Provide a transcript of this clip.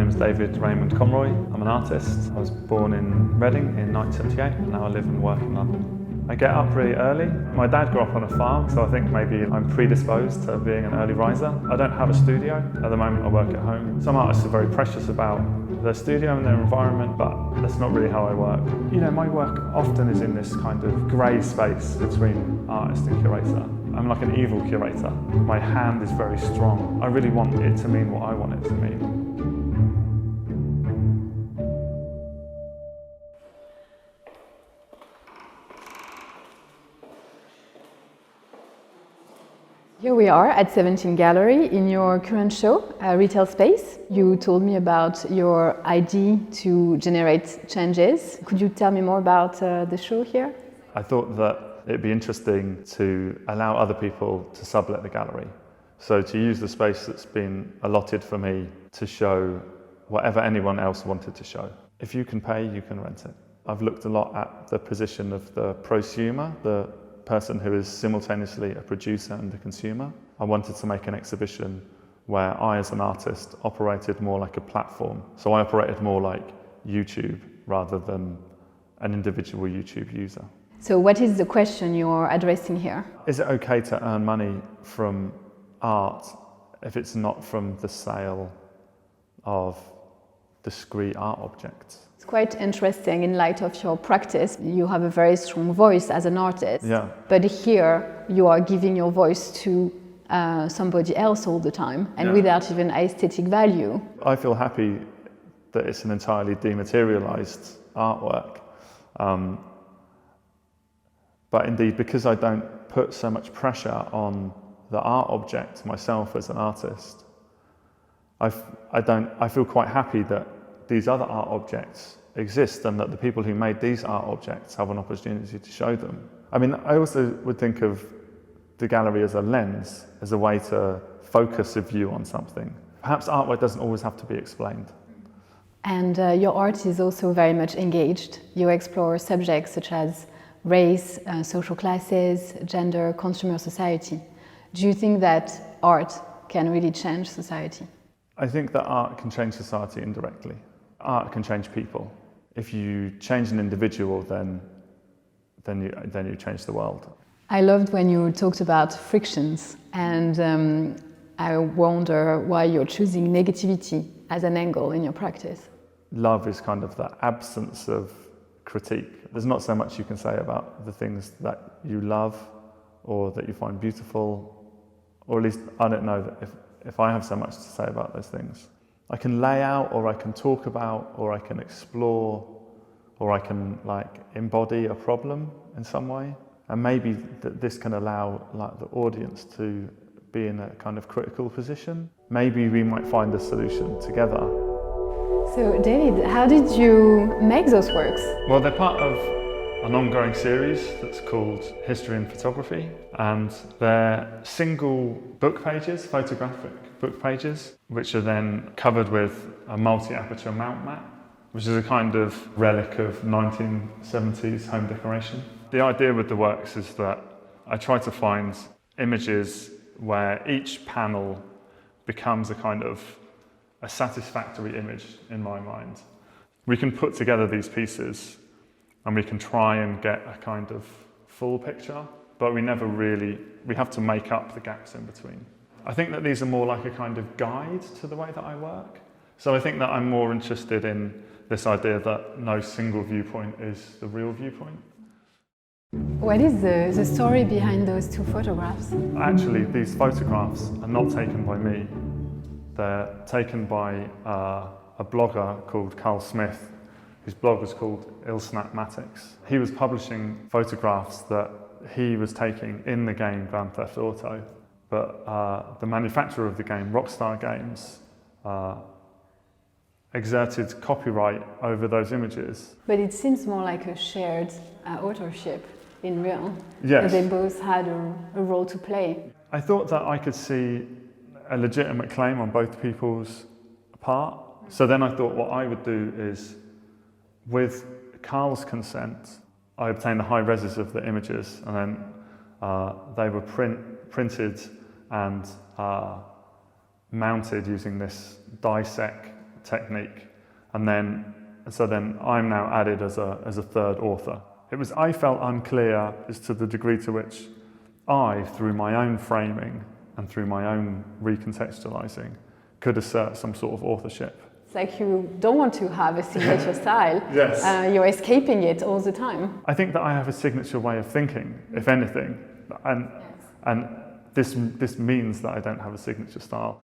name's David Raymond Conroy. I'm an artist. I was born in Reading in 1978 and now I live and work in London. I get up really early. My dad grew up on a farm, so I think maybe I'm predisposed to being an early riser. I don't have a studio. At the moment I work at home. Some artists are very precious about their studio and their environment, but that's not really how I work. You know, my work often is in this kind of grey space between artist and curator. I'm like an evil curator. My hand is very strong. I really want it to mean what I want it to mean. Here we are at 17 Gallery in your current show, Retail Space. You told me about your idea to generate changes. Could you tell me more about the show here? I thought that it'd be interesting to allow other people to sublet the gallery. So to use the space that's been allotted for me to show whatever anyone else wanted to show. If you can pay, you can rent it. I've looked a lot at the position of the prosumer, the person who is simultaneously a producer and a consumer. I wanted to make an exhibition where I, as an artist, operated more like a platform. So I operated more like YouTube rather than an individual YouTube user. So what is the question you're addressing here? Is it okay to earn money from art if it's not from the sale of discrete art objects? It's quite interesting in light of your practice. You have a very strong voice as an artist, yeah. But here you are giving your voice to somebody else all the time and without even aesthetic value. I feel happy that it's an entirely dematerialized artwork. But indeed, because I don't put so much pressure on the art object myself as an artist, I feel quite happy that these other art objects exist and that the people who made these art objects have an opportunity to show them. I mean, I also would think of the gallery as a lens, as a way to focus a view on something. Perhaps artwork doesn't always have to be explained. And your art is also very much engaged. You explore subjects such as race, social classes, gender, consumer society. Do you think that art can really change society? I think that art can change society indirectly. Art can change people. If you change an individual, then you change the world. I loved when you talked about frictions, and I wonder why you're choosing negativity as an angle in your practice. Love is kind of the absence of critique. There's not so much you can say about the things that you love or that you find beautiful, or at least I don't know that if I have so much to say about those things. I can lay out, or I can talk about, or I can explore, or I can embody a problem in some way. And maybe this can allow the audience to be in a kind of critical position. Maybe we might find a solution together. So David, how did you make those works? Well, they're part of an ongoing series that's called History and Photography, and they're single book pages, photographic book pages, which are then covered with a multi-aperture mount mat, which is a kind of relic of 1970s home decoration. The idea with the works is that I try to find images where each panel becomes a kind of a satisfactory image in my mind. We can put together these pieces and we can try and get a kind of full picture, but we have to make up the gaps in between. I think that these are more like a kind of guide to the way that I work. So I think that I'm more interested in this idea that no single viewpoint is the real viewpoint. What is the story behind those two photographs? Actually, these photographs are not taken by me. They're taken by a blogger called Carl Smith, whose blog was called Illsnapmatics. He was publishing photographs that he was taking in the game Grand Theft Auto, but the manufacturer of the game, Rockstar Games, exerted copyright over those images. But it seems more like a shared authorship in real. Yes. They both had a role to play. I thought that I could see a legitimate claim on both people's part. So then I thought what I would do is, with Carl's consent, I obtained the high reses of the images, and then they were printed and mounted using this die-sec technique. And then I'm now added as a third author. I felt unclear as to the degree to which I, through my own framing and through my own recontextualizing, could assert some sort of authorship. It's like you don't want to have a signature style. Yes. You're escaping it all the time. I think that I have a signature way of thinking, if anything, and this means that I don't have a signature style.